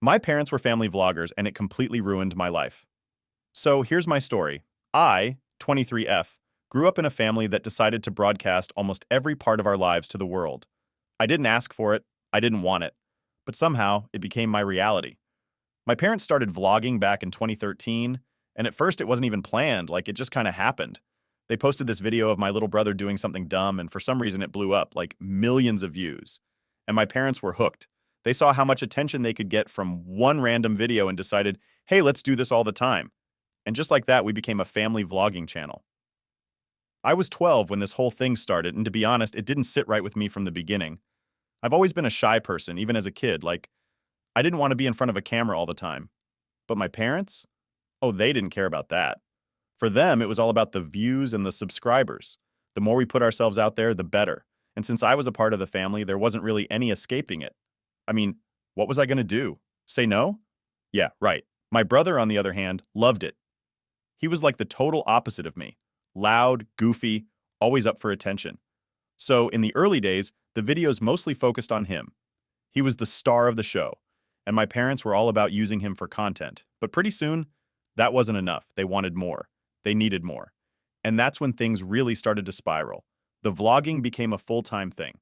My parents were family vloggers, and it completely ruined my life. So here's my story. I, 23F, grew up in a family that decided to broadcast almost every part of our lives to the world. I didn't ask for it, I didn't want it, but somehow it became my reality. My parents started vlogging back in 2013, and at first it wasn't even planned, like it just kind of happened. They posted this video of my little brother doing something dumb, and for some reason it blew up, like millions of views. And my parents were hooked. They saw how much attention they could get from one random video and decided, hey, let's do this all the time. And just like that, we became a family vlogging channel. I was 12 when this whole thing started, and to be honest, it didn't sit right with me from the beginning. I've always been a shy person, even as a kid. Like, I didn't want to be in front of a camera all the time. But my parents? Oh, they didn't care about that. For them, it was all about the views and the subscribers. The more we put ourselves out there, the better. And since I was a part of the family, there wasn't really any escaping it. I mean, what was I going to do? Say no? Yeah, right. My brother, on the other hand, loved it. He was like the total opposite of me. Loud, goofy, always up for attention. So, in the early days, the videos mostly focused on him. He was the star of the show, and my parents were all about using him for content. But pretty soon, that wasn't enough. They wanted more. They needed more. And that's when things really started to spiral. The vlogging became a full-time thing.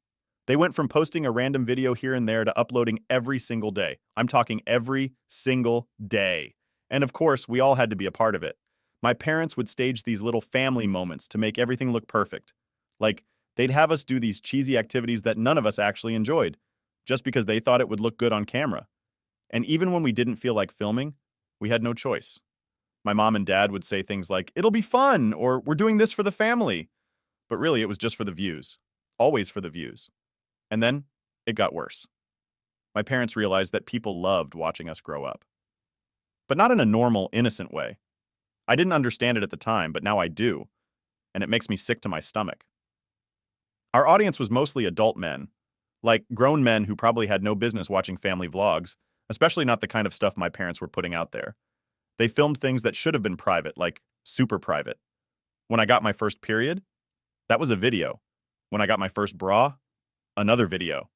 They went from posting a random video here and there to uploading every single day. I'm talking every single day. And of course, we all had to be a part of it. My parents would stage these little family moments to make everything look perfect. Like, they'd have us do these cheesy activities that none of us actually enjoyed, just because they thought it would look good on camera. And even when we didn't feel like filming, we had no choice. My mom and dad would say things like, it'll be fun, or we're doing this for the family. But really, it was just for the views. Always for the views. And then, it got worse. My parents realized that people loved watching us grow up. But not in a normal, innocent way. I didn't understand it at the time, but now I do. And it makes me sick to my stomach. Our audience was mostly adult men. Like, grown men who probably had no business watching family vlogs, especially not the kind of stuff my parents were putting out there. They filmed things that should have been private, like super private. When I got my first period, that was a video. When I got my first bra, another video.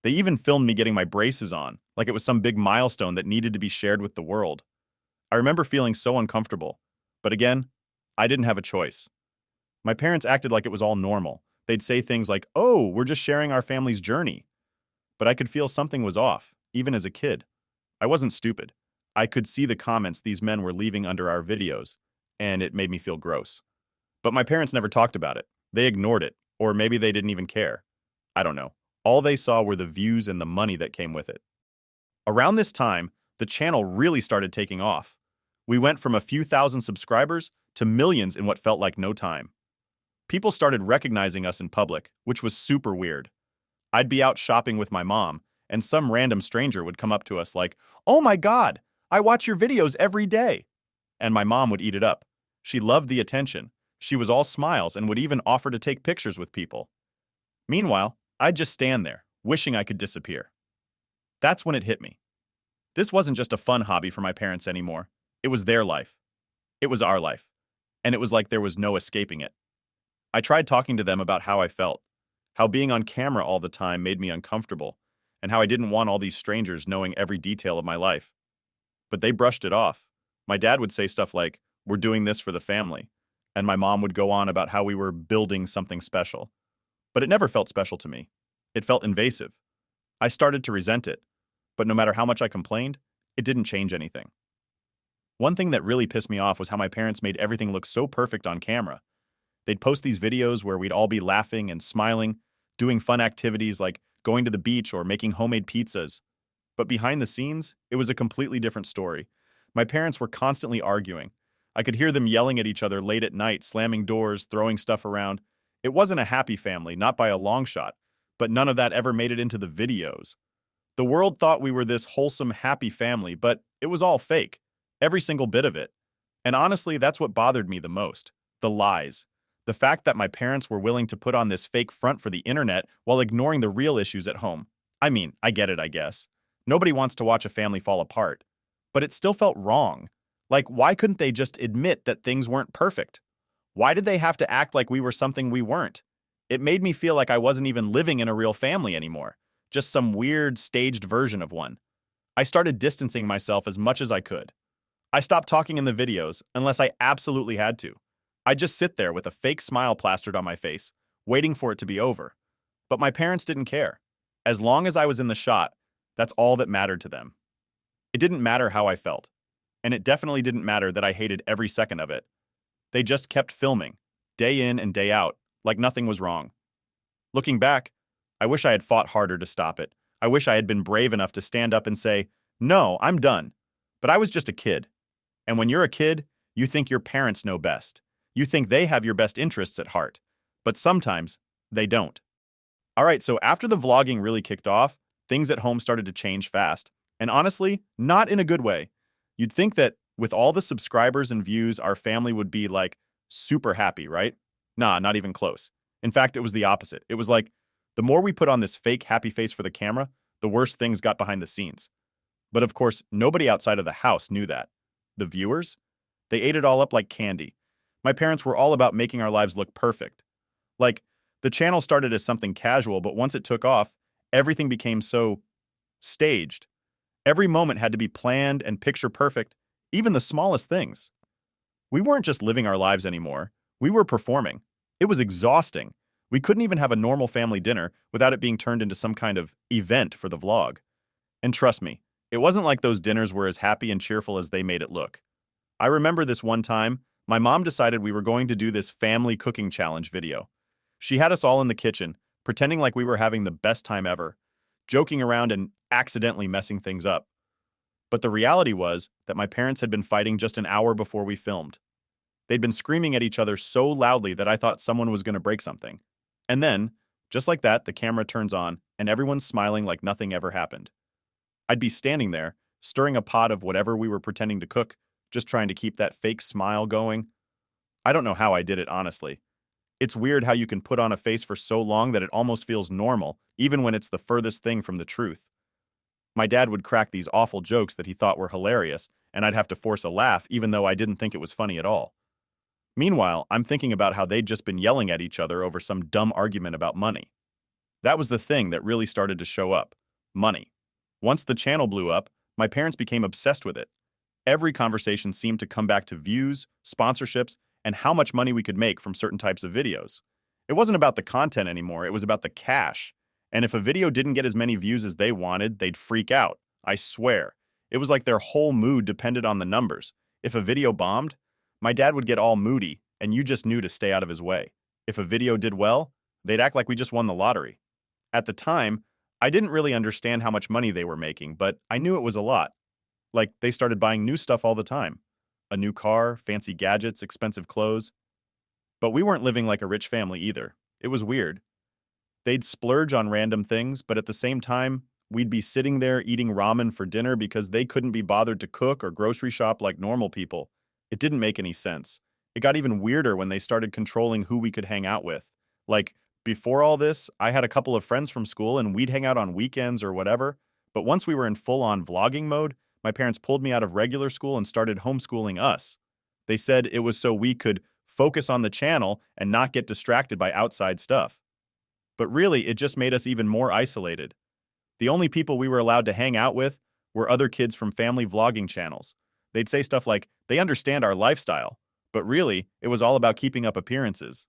They even filmed me getting my braces on, like it was some big milestone that needed to be shared with the world. I remember feeling so uncomfortable. But again, I didn't have a choice. My parents acted like it was all normal. They'd say things like, oh, we're just sharing our family's journey. But I could feel something was off, even as a kid. I wasn't stupid. I could see the comments these men were leaving under our videos, and it made me feel gross. But my parents never talked about it. They ignored it, or maybe they didn't even care. I don't know. All they saw were the views and the money that came with it. Around this time, the channel really started taking off. We went from a few thousand subscribers to millions in what felt like no time. People started recognizing us in public, which was super weird. I'd be out shopping with my mom, and some random stranger would come up to us like, oh my God, I watch your videos every day. And my mom would eat it up. She loved the attention. She was all smiles and would even offer to take pictures with people. Meanwhile, I'd just stand there, wishing I could disappear. That's when it hit me. This wasn't just a fun hobby for my parents anymore. It was their life. It was our life. And it was like there was no escaping it. I tried talking to them about how I felt, how being on camera all the time made me uncomfortable, and how I didn't want all these strangers knowing every detail of my life. But they brushed it off. My dad would say stuff like, we're doing this for the family. And my mom would go on about how we were building something special. But it never felt special to me. It felt invasive. I started to resent it. But no matter how much I complained, it didn't change anything. One thing that really pissed me off was how my parents made everything look so perfect on camera. They'd post these videos where we'd all be laughing and smiling, doing fun activities like going to the beach or making homemade pizzas. But behind the scenes, it was a completely different story. My parents were constantly arguing. I could hear them yelling at each other late at night, slamming doors, throwing stuff around. It wasn't a happy family, not by a long shot, but none of that ever made it into the videos. The world thought we were this wholesome, happy family, but it was all fake. Every single bit of it. And honestly, that's what bothered me the most. The lies. The fact that my parents were willing to put on this fake front for the internet while ignoring the real issues at home. I mean, I get it, I guess. Nobody wants to watch a family fall apart. But it still felt wrong. Like, why couldn't they just admit that things weren't perfect? Why did they have to act like we were something we weren't? It made me feel like I wasn't even living in a real family anymore. Just some weird, staged version of one. I started distancing myself as much as I could. I stopped talking in the videos unless I absolutely had to. I'd just sit there with a fake smile plastered on my face, waiting for it to be over. But my parents didn't care. As long as I was in the shot, that's all that mattered to them. It didn't matter how I felt. And it definitely didn't matter that I hated every second of it. They just kept filming, day in and day out, like nothing was wrong. Looking back, I wish I had fought harder to stop it. I wish I had been brave enough to stand up and say, "No, I'm done." But I was just a kid. And when you're a kid, you think your parents know best. You think they have your best interests at heart. But sometimes, they don't. All right, so after the vlogging really kicked off, things at home started to change fast. And honestly, not in a good way. You'd think that with all the subscribers and views, our family would be like super happy, right? Nah, not even close. In fact, it was the opposite. It was like the more we put on this fake happy face for the camera, the worse things got behind the scenes. But of course, nobody outside of the house knew that. The viewers? They ate it all up like candy. My parents were all about making our lives look perfect. Like, the channel started as something casual, but once it took off, everything became so staged. Every moment had to be planned and picture perfect, even the smallest things. We weren't just living our lives anymore. We were performing. It was exhausting. We couldn't even have a normal family dinner without it being turned into some kind of event for the vlog. And trust me, it wasn't like those dinners were as happy and cheerful as they made it look. I remember this one time, my mom decided we were going to do this family cooking challenge video. She had us all in the kitchen, pretending like we were having the best time ever, joking around and accidentally messing things up. But the reality was that my parents had been fighting just an hour before we filmed. They'd been screaming at each other so loudly that I thought someone was going to break something. And then, just like that, the camera turns on and everyone's smiling like nothing ever happened. I'd be standing there, stirring a pot of whatever we were pretending to cook, just trying to keep that fake smile going. I don't know how I did it, honestly. It's weird how you can put on a face for so long that it almost feels normal, even when it's the furthest thing from the truth. My dad would crack these awful jokes that he thought were hilarious, and I'd have to force a laugh even though I didn't think it was funny at all. Meanwhile, I'm thinking about how they'd just been yelling at each other over some dumb argument about money. That was the thing that really started to show up. Money. Once the channel blew up, my parents became obsessed with it. Every conversation seemed to come back to views, sponsorships, and how much money we could make from certain types of videos. It wasn't about the content anymore, it was about the cash. And if a video didn't get as many views as they wanted, they'd freak out. I swear. It was like their whole mood depended on the numbers. If a video bombed, my dad would get all moody, and you just knew to stay out of his way. If a video did well, they'd act like we just won the lottery. At the time, I didn't really understand how much money they were making, but I knew it was a lot. Like, they started buying new stuff all the time. A new car, fancy gadgets, expensive clothes. But we weren't living like a rich family either. It was weird. They'd splurge on random things, but at the same time, we'd be sitting there eating ramen for dinner because they couldn't be bothered to cook or grocery shop like normal people. It didn't make any sense. It got even weirder when they started controlling who we could hang out with. Like, before all this, I had a couple of friends from school and we'd hang out on weekends or whatever, but once we were in full-on vlogging mode, my parents pulled me out of regular school and started homeschooling us. They said it was so we could focus on the channel and not get distracted by outside stuff. But really, it just made us even more isolated. The only people we were allowed to hang out with were other kids from family vlogging channels. They'd say stuff like, they understand our lifestyle, but really, it was all about keeping up appearances.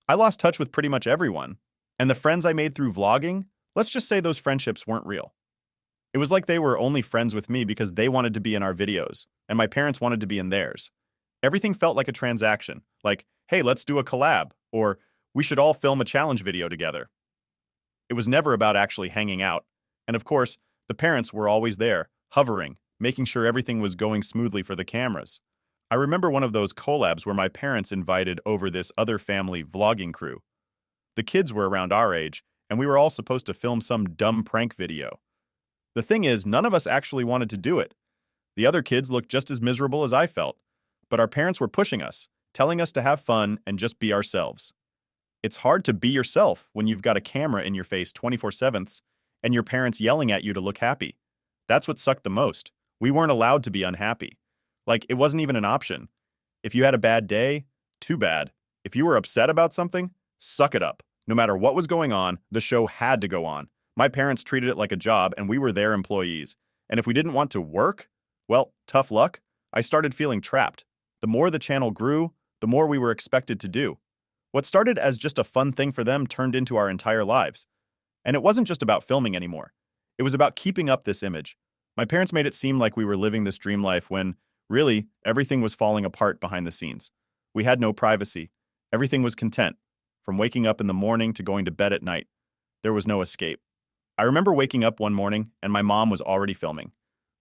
I lost touch with pretty much everyone, and the friends I made through vlogging, let's just say those friendships weren't real. It was like they were only friends with me because they wanted to be in our videos, and my parents wanted to be in theirs. Everything felt like a transaction, like, hey, let's do a collab, or we should all film a challenge video together. It was never about actually hanging out, and of course, the parents were always there, hovering, making sure everything was going smoothly for the cameras. I remember one of those collabs where my parents invited over this other family vlogging crew. The kids were around our age, and we were all supposed to film some dumb prank video. The thing is, none of us actually wanted to do it. The other kids looked just as miserable as I felt, but our parents were pushing us, telling us to have fun and just be ourselves. It's hard to be yourself when you've got a camera in your face 24/7 and your parents yelling at you to look happy. That's what sucked the most. We weren't allowed to be unhappy. Like, it wasn't even an option. If you had a bad day, too bad. If you were upset about something, suck it up. No matter what was going on, the show had to go on. My parents treated it like a job, and we were their employees. And if we didn't want to work, well, tough luck. I started feeling trapped. The more the channel grew, the more we were expected to do. What started as just a fun thing for them turned into our entire lives. And it wasn't just about filming anymore. It was about keeping up this image. My parents made it seem like we were living this dream life when, really, everything was falling apart behind the scenes. We had no privacy. Everything was content, from waking up in the morning to going to bed at night. There was no escape. I remember waking up one morning and my mom was already filming.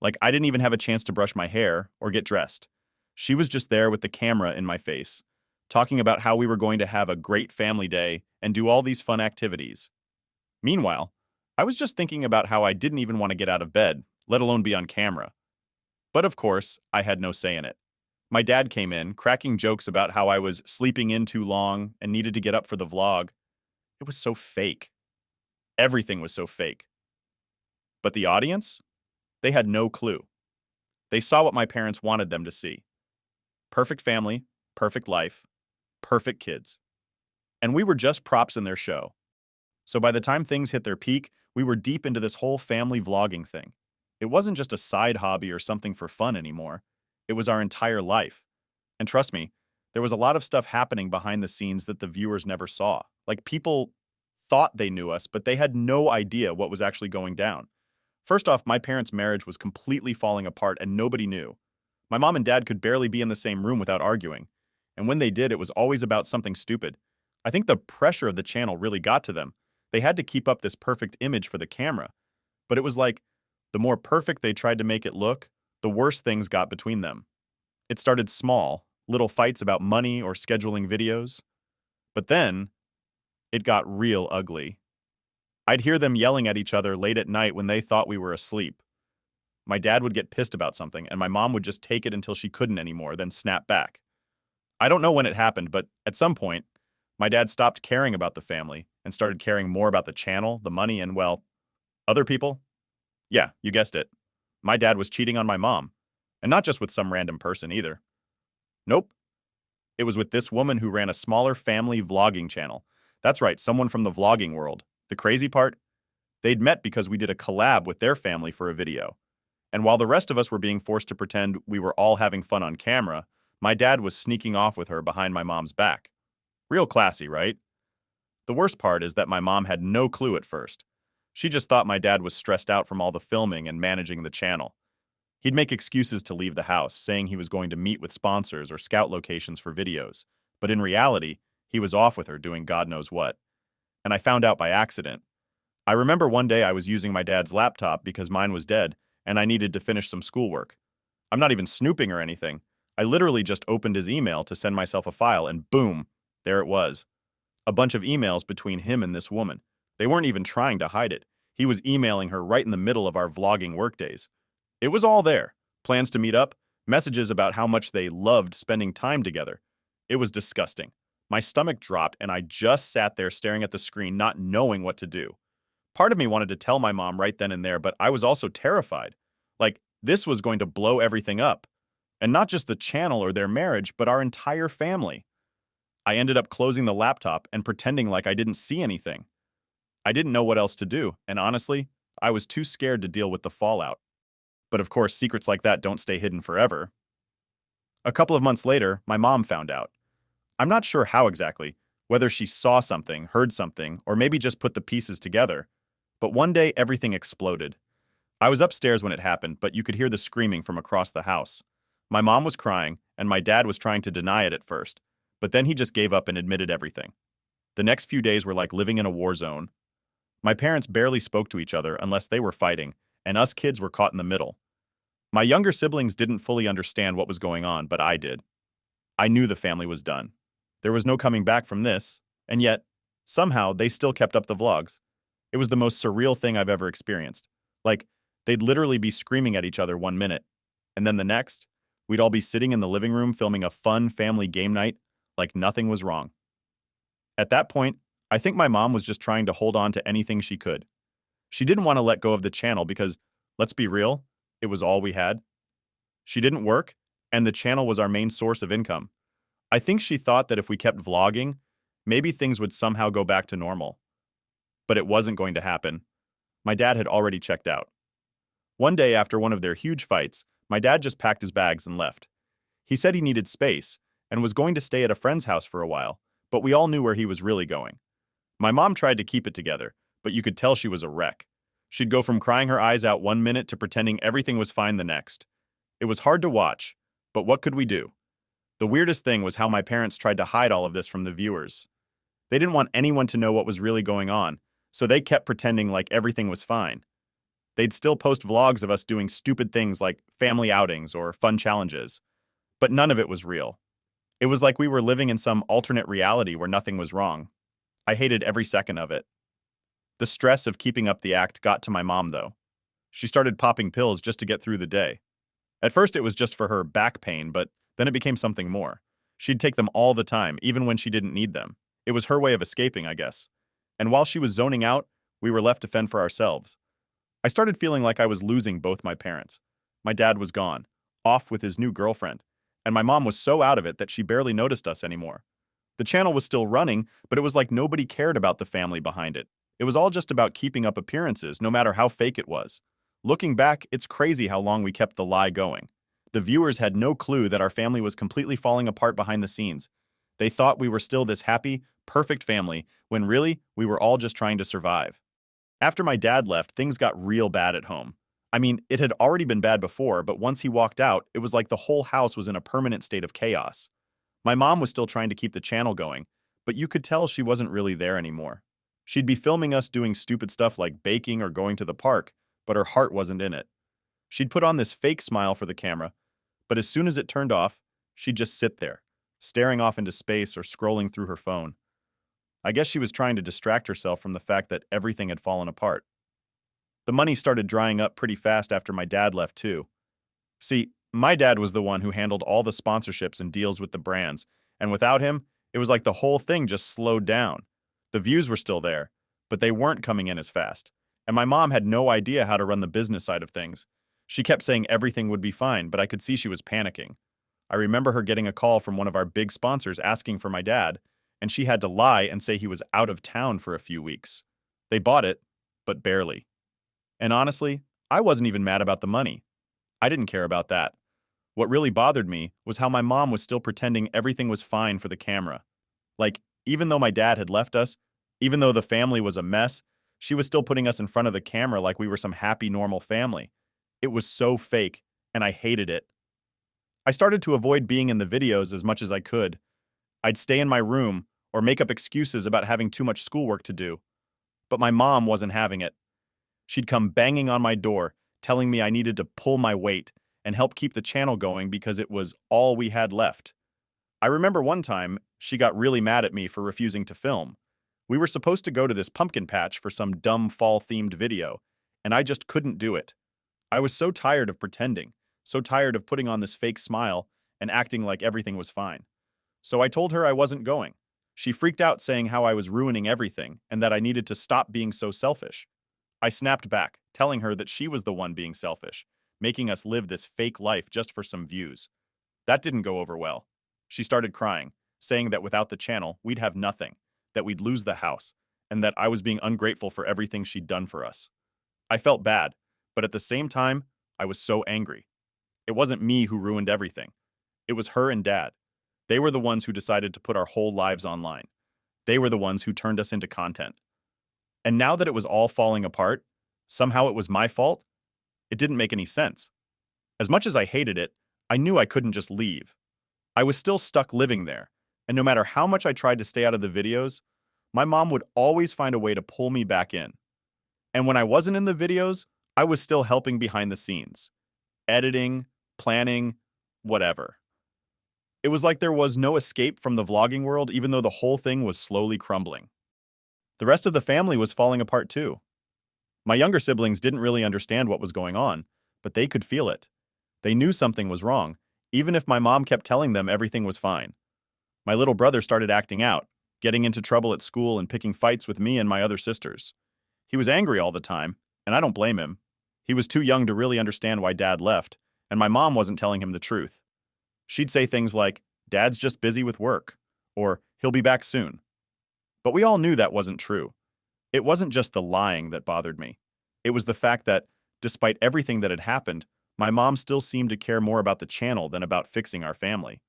Like I didn't even have a chance to brush my hair or get dressed. She was just there with the camera in my face, talking about how we were going to have a great family day and do all these fun activities. Meanwhile, I was just thinking about how I didn't even want to get out of bed, let alone be on camera. But of course, I had no say in it. My dad came in, cracking jokes about how I was sleeping in too long and needed to get up for the vlog. It was so fake. Everything was so fake. But the audience? They had no clue. They saw what my parents wanted them to see. Perfect family, perfect life, perfect kids. And we were just props in their show. So by the time things hit their peak, we were deep into this whole family vlogging thing. It wasn't just a side hobby or something for fun anymore. It was our entire life. And trust me, there was a lot of stuff happening behind the scenes that the viewers never saw. Like people thought they knew us, but they had no idea what was actually going down. First off, my parents' marriage was completely falling apart and nobody knew. My mom and dad could barely be in the same room without arguing. And when they did, it was always about something stupid. I think the pressure of the channel really got to them. They had to keep up this perfect image for the camera. But it was like, the more perfect they tried to make it look, the worse things got between them. It started small, little fights about money or scheduling videos. But then, it got real ugly. I'd hear them yelling at each other late at night when they thought we were asleep. My dad would get pissed about something, and my mom would just take it until she couldn't anymore, then snap back. I don't know when it happened, but at some point, my dad stopped caring about the family and started caring more about the channel, the money, and, well, other people. Yeah, you guessed it. My dad was cheating on my mom. And not just with some random person either. Nope. It was with this woman who ran a smaller family vlogging channel. That's right, someone from the vlogging world. The crazy part? They'd met because we did a collab with their family for a video. And while the rest of us were being forced to pretend we were all having fun on camera, my dad was sneaking off with her behind my mom's back. Real classy, right? The worst part is that my mom had no clue at first. She just thought my dad was stressed out from all the filming and managing the channel. He'd make excuses to leave the house, saying he was going to meet with sponsors or scout locations for videos. But in reality, he was off with her doing God knows what. And I found out by accident. I remember one day I was using my dad's laptop because mine was dead, and I needed to finish some schoolwork. I'm not even snooping or anything. I literally just opened his email to send myself a file, and boom, there it was. A bunch of emails between him and this woman. They weren't even trying to hide it. He was emailing her right in the middle of our vlogging workdays. It was all there. Plans to meet up, messages about how much they loved spending time together. It was disgusting. My stomach dropped and I just sat there staring at the screen, not knowing what to do. Part of me wanted to tell my mom right then and there, but I was also terrified. Like, this was going to blow everything up. And not just the channel or their marriage, but our entire family. I ended up closing the laptop and pretending like I didn't see anything. I didn't know what else to do, and honestly, I was too scared to deal with the fallout. But of course, secrets like that don't stay hidden forever. A couple of months later, my mom found out. I'm not sure how exactly, whether she saw something, heard something, or maybe just put the pieces together. But one day, everything exploded. I was upstairs when it happened, but you could hear the screaming from across the house. My mom was crying, and my dad was trying to deny it at first, but then he just gave up and admitted everything. The next few days were like living in a war zone. My parents barely spoke to each other unless they were fighting, and us kids were caught in the middle. My younger siblings didn't fully understand what was going on, but I did. I knew the family was done. There was no coming back from this, and yet, somehow, they still kept up the vlogs. It was the most surreal thing I've ever experienced. Like, they'd literally be screaming at each other one minute, and then the next, we'd all be sitting in the living room filming a fun family game night like nothing was wrong. At that point, I think my mom was just trying to hold on to anything she could. She didn't want to let go of the channel because, let's be real, it was all we had. She didn't work, and the channel was our main source of income. I think she thought that if we kept vlogging, maybe things would somehow go back to normal. But it wasn't going to happen. My dad had already checked out. One day after one of their huge fights, my dad just packed his bags and left. He said he needed space and was going to stay at a friend's house for a while, but we all knew where he was really going. My mom tried to keep it together, but you could tell she was a wreck. She'd go from crying her eyes out one minute to pretending everything was fine the next. It was hard to watch, but what could we do? The weirdest thing was how my parents tried to hide all of this from the viewers. They didn't want anyone to know what was really going on, so they kept pretending like everything was fine. They'd still post vlogs of us doing stupid things like family outings or fun challenges, but none of it was real. It was like we were living in some alternate reality where nothing was wrong. I hated every second of it. The stress of keeping up the act got to my mom, though. She started popping pills just to get through the day. At first, it was just for her back pain, but then it became something more. She'd take them all the time, even when she didn't need them. It was her way of escaping, I guess. And while she was zoning out, we were left to fend for ourselves. I started feeling like I was losing both my parents. My dad was gone, off with his new girlfriend, and my mom was so out of it that she barely noticed us anymore. The channel was still running, but it was like nobody cared about the family behind it. It was all just about keeping up appearances, no matter how fake it was. Looking back, it's crazy how long we kept the lie going. The viewers had no clue that our family was completely falling apart behind the scenes. They thought we were still this happy, perfect family, when really, we were all just trying to survive. After my dad left, things got real bad at home. I mean, it had already been bad before, but once he walked out, it was like the whole house was in a permanent state of chaos. My mom was still trying to keep the channel going, but you could tell she wasn't really there anymore. She'd be filming us doing stupid stuff like baking or going to the park, but her heart wasn't in it. She'd put on this fake smile for the camera, but as soon as it turned off, she'd just sit there, staring off into space or scrolling through her phone. I guess she was trying to distract herself from the fact that everything had fallen apart. The money started drying up pretty fast after my dad left too. See, my dad was the one who handled all the sponsorships and deals with the brands, and without him, it was like the whole thing just slowed down. The views were still there, but they weren't coming in as fast, and my mom had no idea how to run the business side of things. She kept saying everything would be fine, but I could see she was panicking. I remember her getting a call from one of our big sponsors asking for my dad, and she had to lie and say he was out of town for a few weeks. They bought it, but barely. And honestly, I wasn't even mad about the money. I didn't care about that. What really bothered me was how my mom was still pretending everything was fine for the camera. Like, even though my dad had left us, even though the family was a mess, she was still putting us in front of the camera like we were some happy, normal family. It was so fake, and I hated it. I started to avoid being in the videos as much as I could. I'd stay in my room or make up excuses about having too much schoolwork to do. But my mom wasn't having it. She'd come banging on my door, telling me I needed to pull my weight and help keep the channel going because it was all we had left. I remember one time, she got really mad at me for refusing to film. We were supposed to go to this pumpkin patch for some dumb fall-themed video, and I just couldn't do it. I was so tired of pretending, so tired of putting on this fake smile and acting like everything was fine. So I told her I wasn't going. She freaked out saying how I was ruining everything and that I needed to stop being so selfish. I snapped back, telling her that she was the one being selfish, making us live this fake life just for some views. That didn't go over well. She started crying, saying that without the channel, we'd have nothing, that we'd lose the house, and that I was being ungrateful for everything she'd done for us. I felt bad, but at the same time, I was so angry. It wasn't me who ruined everything. It was her and Dad. They were the ones who decided to put our whole lives online. They were the ones who turned us into content. And now that it was all falling apart, somehow it was my fault? It didn't make any sense. As much as I hated it, I knew I couldn't just leave. I was still stuck living there, and no matter how much I tried to stay out of the videos, my mom would always find a way to pull me back in. And when I wasn't in the videos, I was still helping behind the scenes. Editing, planning, whatever. It was like there was no escape from the vlogging world even though the whole thing was slowly crumbling. The rest of the family was falling apart too. My younger siblings didn't really understand what was going on, but they could feel it. They knew something was wrong, even if my mom kept telling them everything was fine. My little brother started acting out, getting into trouble at school and picking fights with me and my other sisters. He was angry all the time, and I don't blame him. He was too young to really understand why Dad left, and my mom wasn't telling him the truth. She'd say things like, "Dad's just busy with work," or "He'll be back soon." But we all knew that wasn't true. It wasn't just the lying that bothered me. It was the fact that Despite everything that had happened, my mom still seemed to care more about the channel than about fixing our family.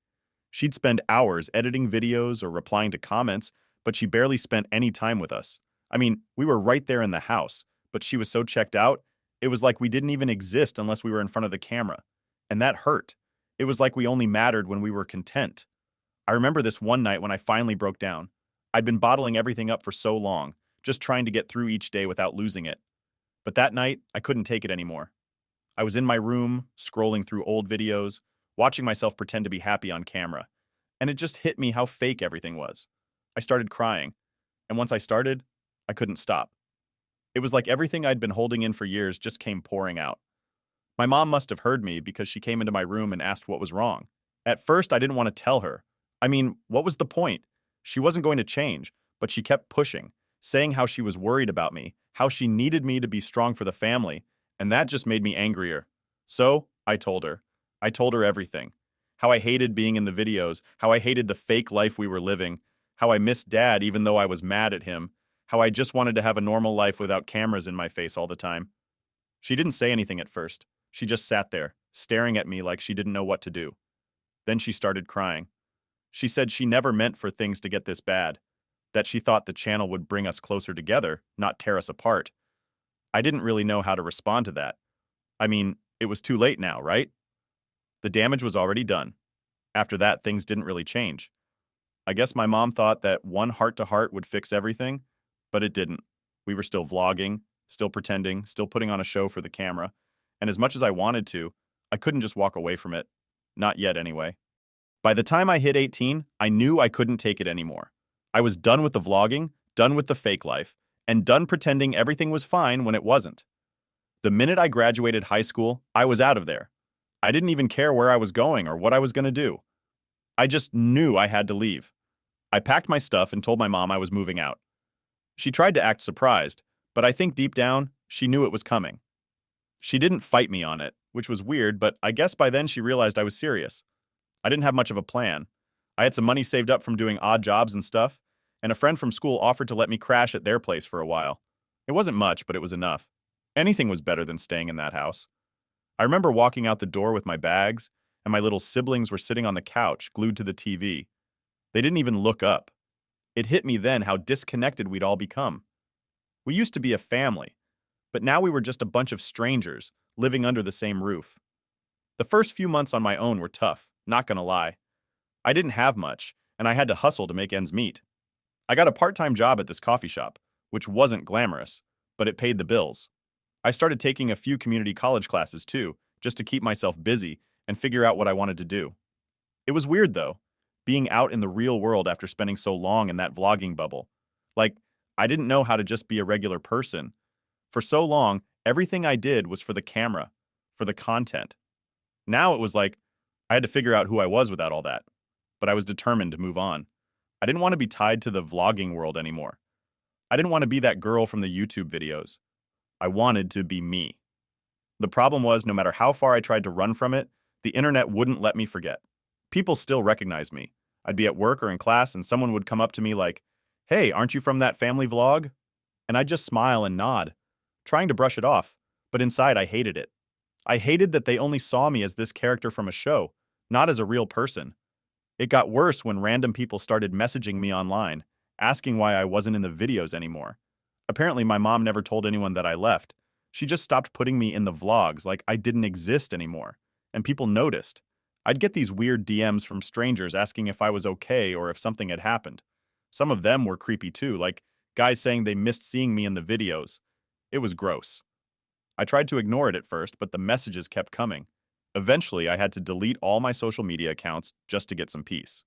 She'd spend hours editing videos or replying to comments, but she barely spent any time with us. I mean, we were right there in the house, but she was so checked out, it was like we didn't even exist unless we were in front of the camera. And that hurt. It was like we only mattered when we were content. I remember this one night when I finally broke down. I'd been bottling everything up for so long, just trying to get through each day without losing it. But that night, I couldn't take it anymore. I was in my room, scrolling through old videos, watching myself pretend to be happy on camera. And it just hit me how fake everything was. I started crying. And once I started, I couldn't stop. It was like everything I'd been holding in for years just came pouring out. My mom must have heard me because she came into my room and asked what was wrong. At first, I didn't want to tell her. I mean, what was the point? She wasn't going to change, but she kept pushing, saying how she was worried about me, how she needed me to be strong for the family, and that just made me angrier. So, I told her. I told her everything. How I hated being in the videos, how I hated the fake life we were living, how I missed Dad even though I was mad at him, how I just wanted to have a normal life without cameras in my face all the time. She didn't say anything at first. She just sat there, staring at me like she didn't know what to do. Then she started crying. She said she never meant for things to get this bad, that she thought the channel would bring us closer together, not tear us apart. I didn't really know how to respond to that. I mean, it was too late now, right? The damage was already done. After that, things didn't really change. I guess my mom thought that one heart-to-heart would fix everything, but it didn't. We were still vlogging, still pretending, still putting on a show for the camera, and as much as I wanted to, I couldn't just walk away from it. Not yet, anyway. By the time I hit 18, I knew I couldn't take it anymore. I was done with the vlogging, done with the fake life, and done pretending everything was fine when it wasn't. The minute I graduated high school, I was out of there. I didn't even care where I was going or what I was going to do. I just knew I had to leave. I packed my stuff and told my mom I was moving out. She tried to act surprised, but I think deep down, she knew it was coming. She didn't fight me on it, which was weird, but I guess by then she realized I was serious. I didn't have much of a plan. I had some money saved up from doing odd jobs and stuff, and a friend from school offered to let me crash at their place for a while. It wasn't much, but it was enough. Anything was better than staying in that house. I remember walking out the door with my bags, and my little siblings were sitting on the couch, glued to the TV. They didn't even look up. It hit me then how disconnected we'd all become. We used to be a family, but now we were just a bunch of strangers living under the same roof. The first few months on my own were tough, not gonna lie. I didn't have much, and I had to hustle to make ends meet. I got a part-time job at this coffee shop, which wasn't glamorous, but it paid the bills. I started taking a few community college classes too, just to keep myself busy and figure out what I wanted to do. It was weird though, being out in the real world after spending so long in that vlogging bubble. Like, I didn't know how to just be a regular person. For so long, everything I did was for the camera, for the content. Now it was like, I had to figure out who I was without all that. But I was determined to move on. I didn't want to be tied to the vlogging world anymore. I didn't want to be that girl from the YouTube videos. I wanted to be me. The problem was, no matter how far I tried to run from it, the internet wouldn't let me forget. People still recognized me. I'd be at work or in class and someone would come up to me like, "Hey, aren't you from that family vlog?" And I'd just smile and nod, trying to brush it off, but inside I hated it. I hated that they only saw me as this character from a show, not as a real person. It got worse when random people started messaging me online, asking why I wasn't in the videos anymore. Apparently, my mom never told anyone that I left. She just stopped putting me in the vlogs like I didn't exist anymore. And people noticed. I'd get these weird DMs from strangers asking if I was okay or if something had happened. Some of them were creepy too, like guys saying they missed seeing me in the videos. It was gross. I tried to ignore it at first, but the messages kept coming. Eventually, I had to delete all my social media accounts just to get some peace.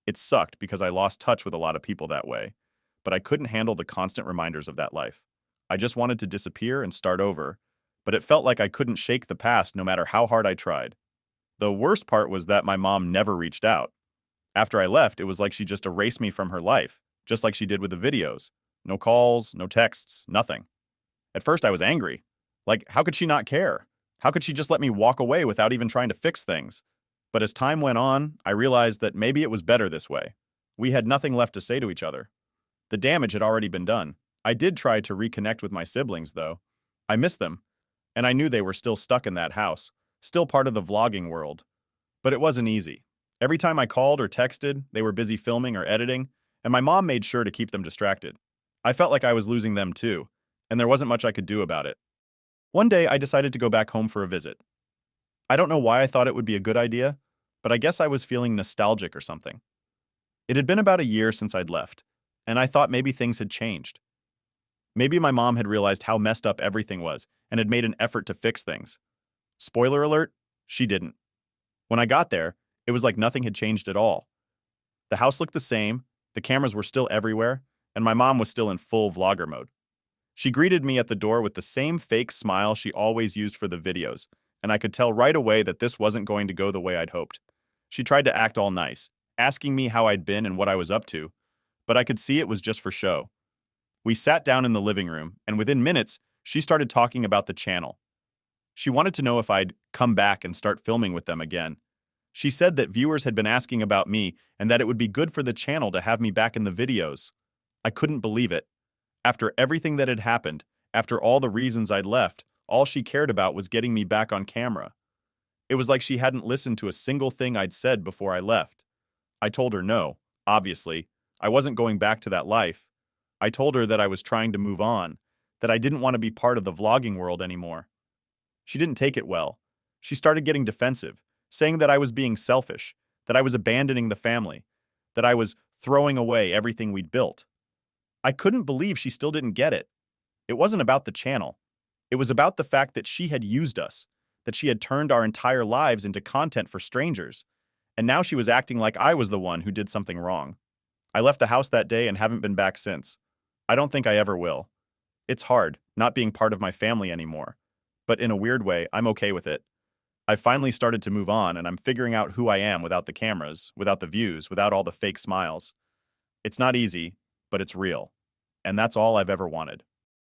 It sucked because I lost touch with a lot of people that way, but I couldn't handle the constant reminders of that life. I just wanted to disappear and start over, but it felt like I couldn't shake the past no matter how hard I tried. The worst part was that my mom never reached out. After I left, it was like she just erased me from her life, just like she did with the videos. No calls, no texts, nothing. At first I was angry. Like, how could she not care? How could she just let me walk away without even trying to fix things? But as time went on, I realized that maybe it was better this way. We had nothing left to say to each other. The damage had already been done. I did try to reconnect with my siblings, though. I miss them, and I knew they were still stuck in that house, still part of the vlogging world. But it wasn't easy. Every time I called or texted, they were busy filming or editing, and my mom made sure to keep them distracted. I felt like I was losing them too, and there wasn't much I could do about it. One day, I decided to go back home for a visit. I don't know why I thought it would be a good idea, but I guess I was feeling nostalgic or something. It had been about a year since I'd left, and I thought maybe things had changed. Maybe my mom had realized how messed up everything was and had made an effort to fix things. Spoiler alert, she didn't. When I got there, it was like nothing had changed at all. The house looked the same, the cameras were still everywhere, and my mom was still in full vlogger mode. She greeted me at the door with the same fake smile she always used for the videos, and I could tell right away that this wasn't going to go the way I'd hoped. She tried to act all nice, asking me how I'd been and what I was up to, but I could see it was just for show. We sat down in the living room, and within minutes, she started talking about the channel. She wanted to know if I'd come back and start filming with them again. She said that viewers had been asking about me and that it would be good for the channel to have me back in the videos. I couldn't believe it. After everything that had happened, after all the reasons I'd left, all she cared about was getting me back on camera. It was like she hadn't listened to a single thing I'd said before I left. I told her no, obviously. I wasn't going back to that life. I told her that I was trying to move on, that I didn't want to be part of the vlogging world anymore. She didn't take it well. She started getting defensive, saying that I was being selfish, that I was abandoning the family, that I was throwing away everything we'd built. I couldn't believe she still didn't get it. It wasn't about the channel. It was about the fact that she had used us, that she had turned our entire lives into content for strangers, and now she was acting like I was the one who did something wrong. I left the house that day and haven't been back since. I don't think I ever will. It's hard, not being part of my family anymore. But in a weird way, I'm okay with it. I've finally started to move on, and I'm figuring out who I am without the cameras, without the views, without all the fake smiles. It's not easy, but it's real. And that's all I've ever wanted.